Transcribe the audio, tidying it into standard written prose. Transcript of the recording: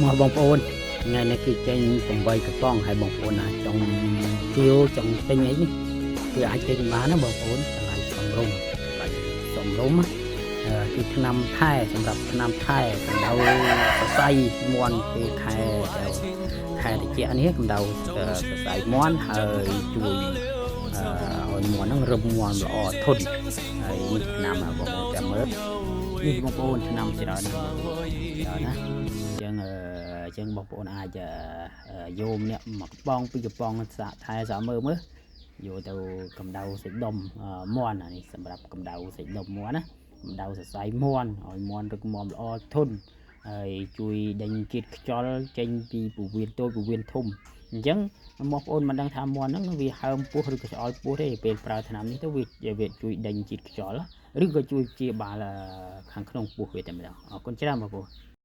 មកបងប្អូនថ្ងៃនេះគឺចេញ8កំប៉ុងហើយបងប្អូនណាចង់ទាវចង់ទិញអីនេះគឺអាចទិញបានណាបងប្អូនតម្លៃសំរុំគឺឆ្នាំថែសម្រាប់ឆ្នាំថែកម្ដៅសរសៃមន់ពេលខែត្រជាក់នេះកម្ដៅសរសៃមន់ហើយជួយឲ្យមន់ហ្នឹងរឹងមាំល្អធន់ហើយនេះឆ្នាំបងប្អូនចាំមើលនេះបងប្អូនឆ្នាំច្រើនណាអញ្ចឹងបងប្អូនអាចយោមអ្នកមកកំប៉ុងពីកំប៉ុងសាកថែសាកមើលយកទៅកម្ដៅសាច់ដុំមន់នេះសម្រាប់កម្ដៅសាច់ដុំមន់ណាកម្ដៅសរសៃមន់ឲ្យមន់រឹងមាំល្អធន់ហើយជួយដេញជាតិខ្យល់ចេញពីពោះវៀនតូចពោះវៀនធំអញ្ចឹងបងប្អូនមិនដឹងថាមន់ហ្នឹងវាហើមពោះឬក៏ឆ្អោយពោះទេពេលប្រើថ្នាំនេះទៅវាជួយដេញជាតិខ្យល់ឬក៏ជួយព្យាបាលខាងក្នុងពោះវាតែម្ដងអរគុណច្រើនបងប្អូន